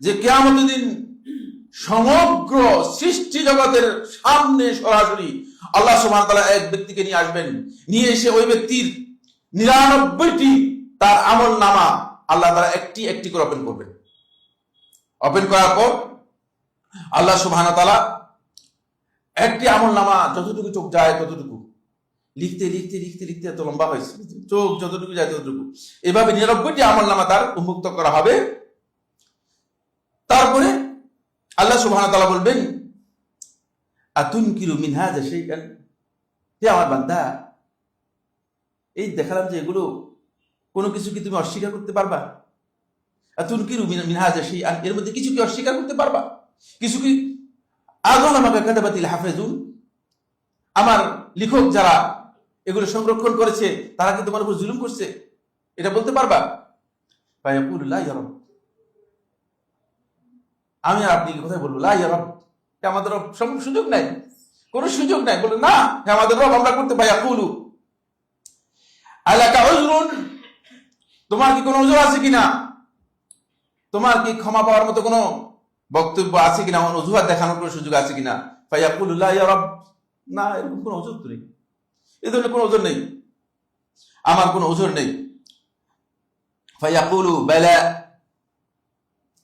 যে কিয়ামতের দিন সমগ্র সৃষ্টি জগতের সামনে সরাসরি আল্লাহ সুবহানাহু ওয়া তাআলা এক ব্যক্তিকে নিয়ে আসবেন, নিয়ে এসে ওই ব্যক্তির 99টি তার আমল নামা আল্লাহ তাআলা একটি একটি করে ওপেন করবেন। ওপেন করার পর আল্লাহ সুবহানাহু ওয়া তাআলা একটি আমল নামা যতটুকু চোখ যায় ততটুকু লিখতে লিখতে লিখতে লিখতে এত লম্বা হয়েছে, চোখ যতটুকু যায় ততটুকু, এভাবে 99টি আমল নামা তার উন্মুক্ত করা হবে। তারপরে আল্লাহ সুবহানাহু ওয়া তাআলা বলবেন, আতুনকিরু মিন হাযা শাইআন, হে আমার বান্দা, এই দেখালাম যে এগুলো কোনো কিছু কি তুমি অস্বীকার করতে পারবা? আতুনকিরু মিন হাযা শাইআন, এর মধ্যে কিছু কি অস্বীকার করতে পারবা? কিছু কি আযলামাকা কাতাবাতিল হাফিজুন, আমার লেখক যারা এগুলো সংরক্ষণ করেছে তারা কি তোমার উপর জুলুম করছে, এটা বলতে পারবা? ফায়াকুলু লা ইয়া রাব, আমি আর আপনি কোথায় বলবো লা ইয়া রাব, আমাদের সুযোগ নাই, কোনো সুযোগ নাই, বলে না আমাদের রব আমরা করতে পাই। ফায়াকুলু আলাকা উযরুন, তোমার কি কোনো উযর আছে কিনা, তোমার কি ক্ষমা পাওয়ার মতো কোনো বক্তব্য আছে কিনা, অজুহাত দেখানোর কোনো সুযোগ আছে কিনা? ফায়াকুলু লা ইয়া রাব, না এরকম কোনো উযর তো নেই, এই ধরনের কোনো উযর নেই, আমার কোনো উযর নেই। ফায়াকুলু বালা,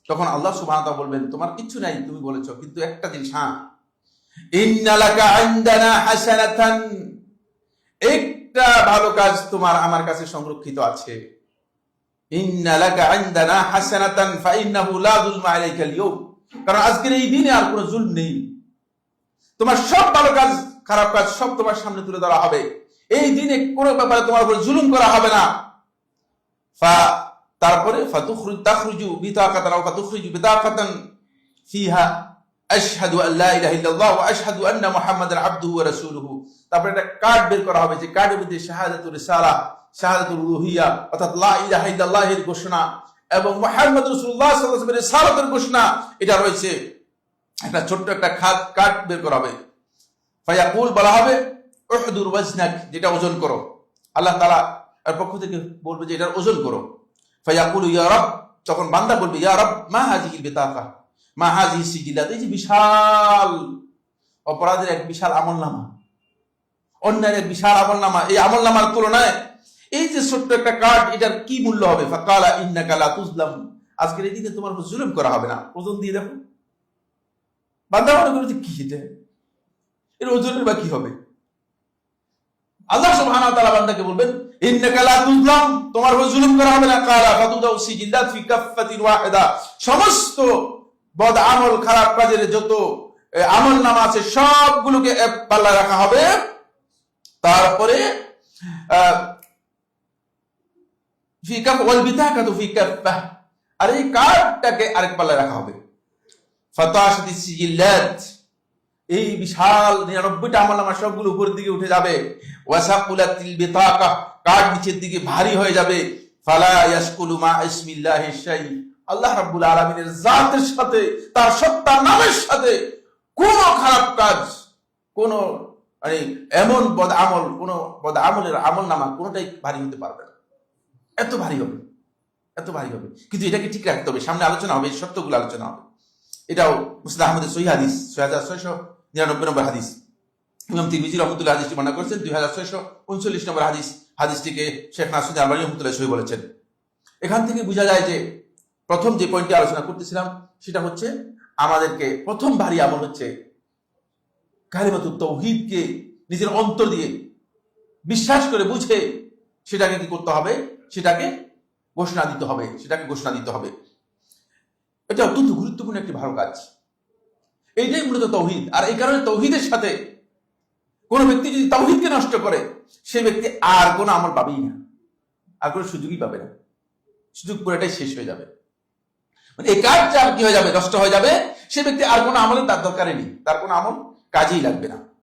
তখন আল্লাহ সুবহানাহু ওয়া তাআলা বলবেন তোমার কিচ্ছু নাই, তুমি বলেছো, কিন্তু একটা জিনিস, হ্যাঁ, ইন্না লাকা ইনদানা হাসানাতান, একটা ভালো কাজ তোমার আমার কাছে সংরক্ষিত আছে। ইন্না লাকা ইনদানা হাসানাতান ফাইন্নাহু লা যুলমা আলাইকা আল-ইয়াওম, কারণ আজকের এই দিনে আর কোনো জুলম নেই, তোমার সব ভালো কাজ খারাপ কাজ সব তোমার সামনে তুলে ধরা হবে, এই দিনে কোনো ব্যাপারে তোমার উপর জুলুম করা হবে না। তারপরে তাখরুজু বিতাকাতান আও তাখরুজু বিতাকাতান ফিহা আশহাদু আল লা ইলাহা ইল্লাল্লাহ ওয়া আশহাদু আন্না মুহাম্মাদান আবদুহু ওয়া রাসূলুহু, তারপরে একটা কার্ড বের করা হবে, যে কার্ডের মধ্যে শাহাদাতুর রিসালা, শাহাদাতুল উলুহিয়া অর্থাৎ লা ইলাহা ইল্লাল্লাহ এর ঘোষণা এবং মুহাম্মদ রাসূলুল্লাহ সাল্লাল্লাহু আলাইহি ওয়াসাল্লামের রিসালাতের ঘোষণা, এটা রয়েছে। একটা ছোট্ট একটা কার্ড বের করা হবে। ফায়াকুল, বলা হবে উহদুর ওয়াজনাক, যেটা ওজন করো, আল্লাহ তাআলা এর পক্ষ থেকে বলবে যে এটার ওজন করো। ফায়াকুলু ইয়া রাব, তখন বান্দা বলবে ইয়া রাব মা হাযিহিল বিতাকা মা হাযিহিস সিজিলাত, এই যে বিশাল অপরাধের এক বিশাল আমলনামা, অন্যের এক বিশাল আমলনামা, এই আমলনামার তুলনায় এই যে ছোট্ট একটা কার্ড, এটার কি মূল্য হবে? ফাকালা ইন্নাকা লা তুজলাম, আজকের এই দিনে তোমার উপর জুলুম করা হবে না। ওজন দিয়ে দেখো, বান্দা মনে করে যে কি এটা, এর ওজনের বা কি হবে? আল্লাহ সুবহানাহু ওয়া তাআলা বান্দাকে বলবেন ইন্নাকা লা তুজলাম, তোমার উপর জুলুম করা হবে না। কালা ফাতুদাউ সিজিল্লাত ফি কাফফাতিন ওয়াহিদা, সমস্ত বদ আমল খারাপ কাজের যত আমল নামা আছে সবগুলোকে এক পাল্লায় রাখা হবে। তারপরে ফি কাফ ওয়াল বিতাকাতু ফি কাফফা, আর এই কার্ডটাকে আরেক পাল্লায় রাখা হবে। ফাতাশাতিস সিজিল্লাত, এই বিশাল 99টা আমলনামা সবগুলো উপরের দিকে উঠে যাবে। ওয়াসাকুলাতিল বিতাকা, কার্ড নিচের দিকে ভারী হয়ে যাবে। ফালা ইয়াসকুলু মা ইসমিল্লাহি শাই, আল্লাহ রাব্বুল আলামিনের জাতের সাথে, তার সত্তার নামের সাথে কোন খারাপ কাজ, কোন মানে এমন বদ আমল, কোন বদ আমলের আমলনামা কোনটাই ভারী হতে পারবে না, এত ভারী হবে, এত ভারী হবে। কিন্তু এটাকে ঠিক রাখতে হবে, সামনে আলোচনা হবে, সত্যগুলো আলোচনা হবে। এটাও মুসনাদ আহমদের সহিহ হাদিস 6699 নম্বর হাদিস, ইমাম তিরমিজি রাহমাতুল্লাহ হাদিসটি বর্ণনা করেছেন 2639 নম্বর হাদিস। হাদিসটিকে শেখ নাসিরুদ্দিন আলবানী রাহমাতুল্লাহ সহিহ বলেছেন। এখান থেকে বোঝা যায় যে প্রথম যে পয়েন্টটি আলোচনা করতেছিলাম সেটা হচ্ছে আমাদেরকে প্রথম ভারী আমল হচ্ছে কালিমাতুত তাওহীদকে নিজের অন্তর দিয়ে বিশ্বাস করে বুঝে সেটাকে কি করতে হবে, সেটাকে ঘোষণা দিতে হবে, সেটাকে ঘোষণা দিতে হবে। এটা অত্যন্ত গুরুত্বপূর্ণ একটি ভালো কাজ, এইটাই মূলত তাওহীদ। আর এই কারণে তাওহীদের সাথে কোন ব্যক্তি যদি তাওহীদকে নষ্ট করে, সেই ব্যক্তি আর কোনো আমল পাবেই না, আর কোনো সুযোগই পাবে না, সুযোগ পুরোটাই শেষ হয়ে যাবে। মানে এই কাজটা কি হয়ে যাবে, নষ্ট হয়ে যাবে, সে ব্যক্তি আর কোনো আমলের তার দরকারই নেই, তার কোনো আমল কাজেই লাগবে না।